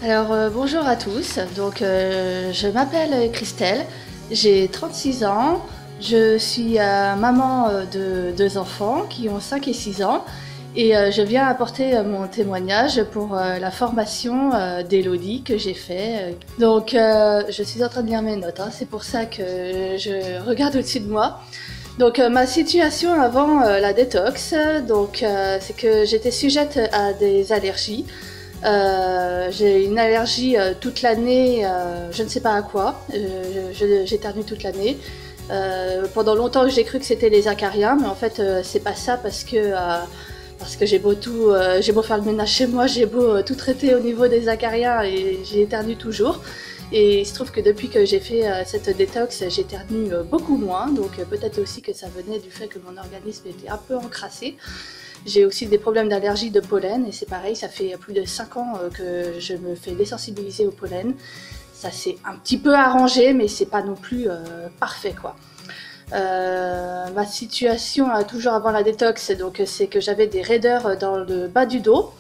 Bonjour à tous, je m'appelle Christelle, j'ai 36 ans, je suis maman de deux enfants qui ont 5 et 6 ans et je viens apporter mon témoignage pour la formation d'Élodie que j'ai fait. Je suis en train de lire mes notes, c'est pour ça que je regarde au-dessus de moi. Ma situation avant la détox, c'est que j'étais sujette à des allergies. J'ai une allergie toute l'année, je ne sais pas à quoi, j'éternue toute l'année. Pendant longtemps j'ai cru que c'était les acariens, mais en fait c'est pas ça parce que j'ai beau faire le ménage chez moi, j'ai beau tout traiter au niveau des acariens et j'éternue toujours. Et il se trouve que depuis que j'ai fait cette détox, j'éternue beaucoup moins, donc peut-être aussi que ça venait du fait que mon organisme était un peu encrassé. J'ai aussi des problèmes d'allergie de pollen et c'est pareil, ça fait plus de 5 ans que je me fais désensibiliser au pollen. Ça s'est un petit peu arrangé, mais c'est pas non plus parfait quoi. Ma situation toujours avant la détox, c'est que j'avais des raideurs dans le bas du dos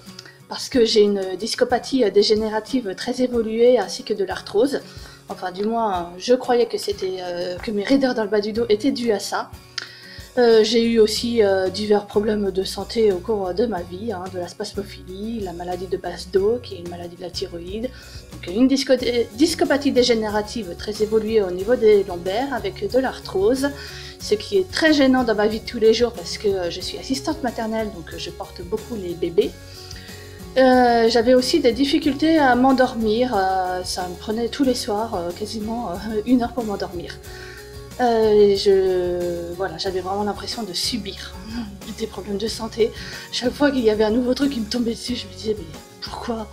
parce que j'ai une discopathie dégénérative très évoluée ainsi que de l'arthrose. Enfin, du moins, je croyais que mes raideurs dans le bas du dos étaient dues à ça. J'ai eu aussi divers problèmes de santé au cours de ma vie, de la spasmophilie, la maladie de Basedow, qui est une maladie de la thyroïde, donc une discopathie dégénérative très évoluée au niveau des lombaires avec de l'arthrose, ce qui est très gênant dans ma vie de tous les jours parce que je suis assistante maternelle, donc je porte beaucoup les bébés. J'avais aussi des difficultés à m'endormir, ça me prenait tous les soirs quasiment 1 heure pour m'endormir. J'avais vraiment l'impression de subir des problèmes de santé. Chaque fois qu'il y avait un nouveau truc qui me tombait dessus, je me disais mais pourquoi?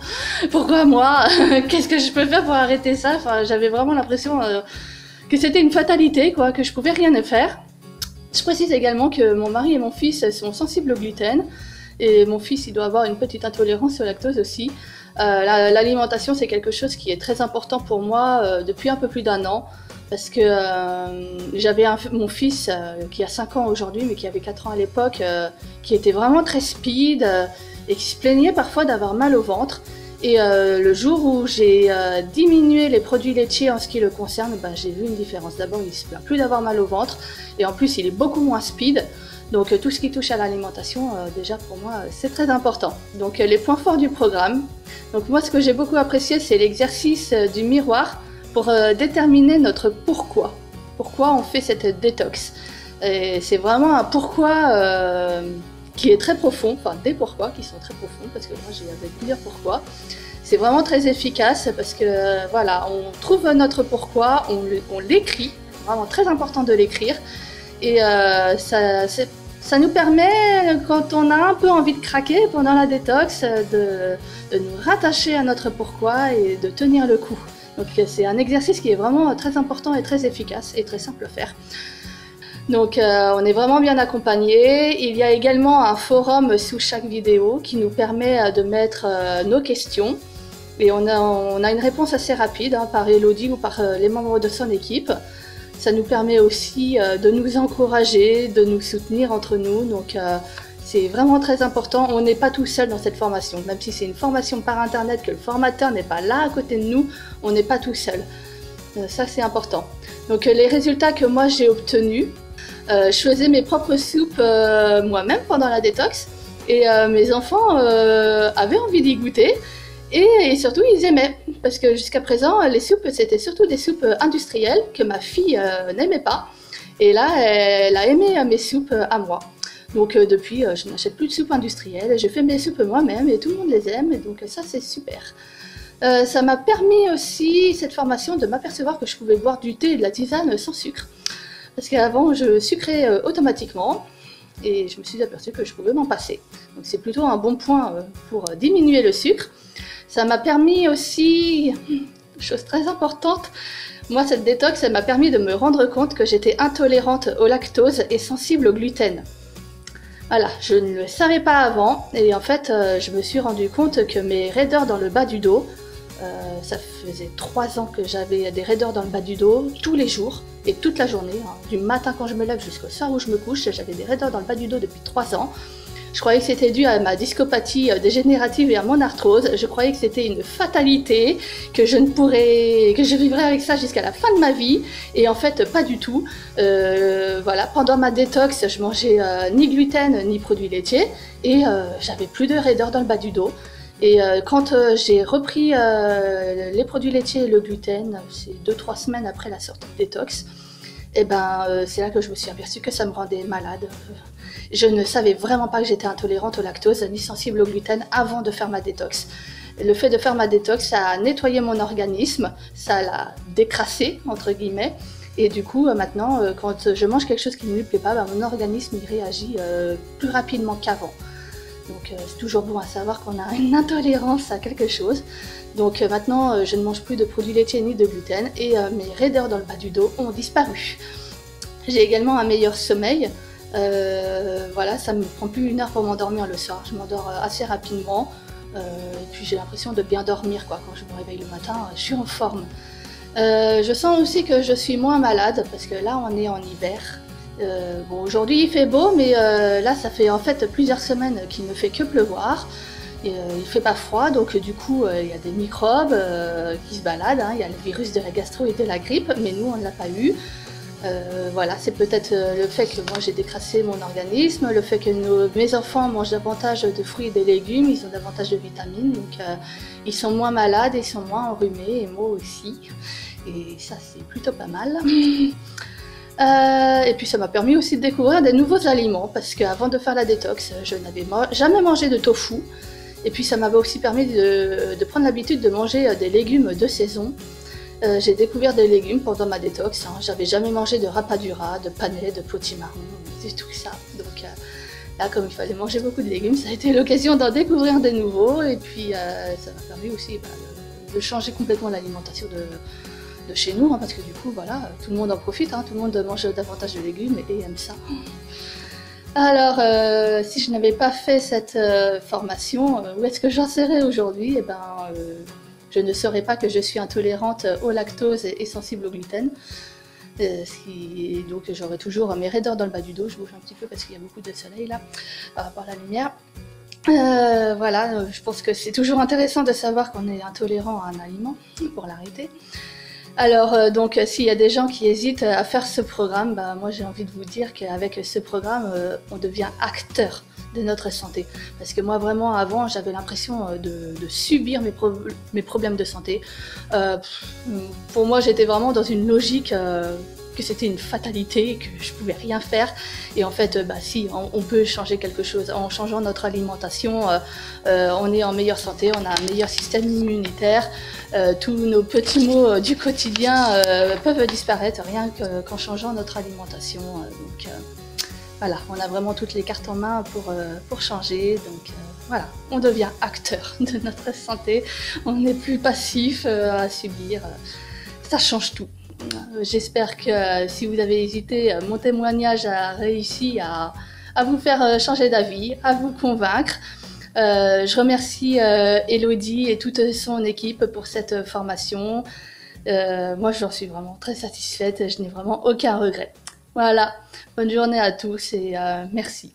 Pourquoi moi? Qu'est-ce que je peux faire pour arrêter ça? Enfin, j'avais vraiment l'impression que c'était une fatalité, quoi, que je pouvais rien faire. Je précise également que mon mari et mon fils sont sensibles au gluten. Et mon fils, il doit avoir une petite intolérance au lactose aussi. L'alimentation, c'est quelque chose qui est très important pour moi depuis un peu plus d'1 an. Parce que j'avais mon fils qui a 5 ans aujourd'hui, mais qui avait 4 ans à l'époque, qui était vraiment très speed et qui se plaignait parfois d'avoir mal au ventre. Et le jour où j'ai diminué les produits laitiers en ce qui le concerne, j'ai vu une différence. D'abord, il ne se plaint plus d'avoir mal au ventre, et en plus, il est beaucoup moins speed. Donc tout ce qui touche à l'alimentation, déjà pour moi, c'est très important. Donc les points forts du programme. Donc moi, ce que j'ai beaucoup apprécié, c'est l'exercice du miroir pour déterminer notre pourquoi. Pourquoi on fait cette détox. Et c'est vraiment un pourquoi qui est très profond, enfin des pourquoi qui sont très profonds, parce que moi j'avais plusieurs pourquoi. C'est vraiment très efficace parce que voilà, on trouve notre pourquoi, on l'écrit, c'est vraiment très important de l'écrire. Et ça nous permet, quand on a un peu envie de craquer pendant la détox, de nous rattacher à notre pourquoi et de tenir le coup. Donc c'est un exercice qui est vraiment très important et très efficace et très simple à faire. Donc on est vraiment bien accompagné. Il y a également un forum sous chaque vidéo qui nous permet de mettre nos questions. Et on a une réponse assez rapide par Élodie ou par les membres de son équipe. Ça nous permet aussi de nous encourager, de nous soutenir entre nous. Donc c'est vraiment très important. On n'est pas tout seul dans cette formation. Même si c'est une formation par internet, que le formateur n'est pas là à côté de nous, on n'est pas tout seul. Ça c'est important. Donc les résultats que moi j'ai obtenus, je faisais mes propres soupes moi-même pendant la détox. Et mes enfants avaient envie d'y goûter. Et surtout, ils aimaient, parce que jusqu'à présent, les soupes, c'était surtout des soupes industrielles que ma fille n'aimait pas. Et là, elle a aimé mes soupes à moi. Donc depuis, je n'achète plus de soupes industrielles, je fais mes soupes moi-même et tout le monde les aime, et donc ça, c'est super. Ça m'a permis aussi, cette formation, de m'apercevoir que je pouvais boire du thé et de la tisane sans sucre. Parce qu'avant, je sucrais automatiquement, et je me suis aperçue que je pouvais m'en passer. Donc c'est plutôt un bon point pour diminuer le sucre. Ça m'a permis aussi, chose très importante, moi cette détox, elle m'a permis de me rendre compte que j'étais intolérante au lactose et sensible au gluten. Voilà, je ne le savais pas avant, et en fait je me suis rendu compte que mes raideurs dans le bas du dos, ça faisait 3 ans que j'avais des raideurs dans le bas du dos, tous les jours, et toute la journée, du matin quand je me lève jusqu'au soir où je me couche, j'avais des raideurs dans le bas du dos depuis 3 ans. Je croyais que c'était dû à ma discopathie dégénérative et à mon arthrose. Je croyais que c'était une fatalité, que je vivrais avec ça jusqu'à la fin de ma vie. Et en fait, pas du tout. Voilà, pendant ma détox, je mangeais ni gluten ni produits laitiers et j'avais plus de raideur dans le bas du dos. Et quand j'ai repris les produits laitiers et le gluten, c'est 2-3 semaines après la sortie de détox, et c'est là que je me suis aperçue que ça me rendait malade. Je ne savais vraiment pas que j'étais intolérante au lactose ni sensible au gluten avant de faire ma détox. Le fait de faire ma détox, ça a nettoyé mon organisme, ça l'a décrassé, entre guillemets. Et du coup, maintenant, quand je mange quelque chose qui ne lui plaît pas, mon organisme il réagit plus rapidement qu'avant. Donc c'est toujours bon à savoir qu'on a une intolérance à quelque chose. Donc maintenant je ne mange plus de produits laitiers ni de gluten et mes raideurs dans le bas du dos ont disparu. J'ai également un meilleur sommeil. Voilà, ça me prend plus 1 heure pour m'endormir le soir. Je m'endors assez rapidement et puis j'ai l'impression de bien dormir quoi. Quand je me réveille le matin, je suis en forme. Je sens aussi que je suis moins malade parce que là on est en hiver. Bon, aujourd'hui il fait beau, mais là ça fait en fait plusieurs semaines qu'il ne fait que pleuvoir. Et, il fait pas froid, donc du coup il y a des microbes qui se baladent. Il y a le virus de la gastro et de la grippe, mais nous on ne l'a pas eu. Voilà, c'est peut-être le fait que moi j'ai décrassé mon organisme, le fait que mes enfants mangent davantage de fruits et de légumes, ils ont davantage de vitamines, donc ils sont moins malades, ils sont moins enrhumés, et moi aussi. Et ça c'est plutôt pas mal. Et puis ça m'a permis aussi de découvrir des nouveaux aliments parce qu'avant de faire la détox, je n'avais jamais mangé de tofu. Et puis ça m'avait aussi permis de prendre l'habitude de manger des légumes de saison. J'ai découvert des légumes pendant ma détox. J'avais jamais mangé de rapadura, de panais, de potimarron, de tout ça. Donc là, comme il fallait manger beaucoup de légumes, ça a été l'occasion d'en découvrir des nouveaux. Et puis ça m'a permis aussi de changer complètement l'alimentation de chez nous, parce que du coup, voilà, tout le monde en profite, tout le monde mange davantage de légumes et aime ça. Alors, si je n'avais pas fait cette formation, où est-ce que j'en serais aujourd'hui? Je ne saurais pas que je suis intolérante au lactose et sensible au gluten. Donc j'aurais toujours mes raideurs dans le bas du dos. Je bouge un petit peu parce qu'il y a beaucoup de soleil là, par rapport à la lumière. Voilà, je pense que c'est toujours intéressant de savoir qu'on est intolérant à un aliment pour l'arrêter. Alors, donc, s'il y a des gens qui hésitent à faire ce programme, moi j'ai envie de vous dire qu'avec ce programme, on devient acteur de notre santé. Parce que moi vraiment avant, j'avais l'impression de subir mes problèmes de santé. Pour moi, j'étais vraiment dans une logique que c'était une fatalité, que je pouvais rien faire. Et en fait, si, on peut changer quelque chose. En changeant notre alimentation, on est en meilleure santé, on a un meilleur système immunitaire. Tous nos petits maux du quotidien peuvent disparaître rien qu'en changeant notre alimentation. Voilà, on a vraiment toutes les cartes en main pour changer. Donc voilà, on devient acteur de notre santé. On n'est plus passif à subir. Ça change tout. J'espère que si vous avez hésité, mon témoignage a réussi à vous faire changer d'avis, à vous convaincre. Je remercie Elodie et toute son équipe pour cette formation. Moi, j'en suis vraiment très satisfaite. Je n'ai vraiment aucun regret. Voilà, bonne journée à tous et merci.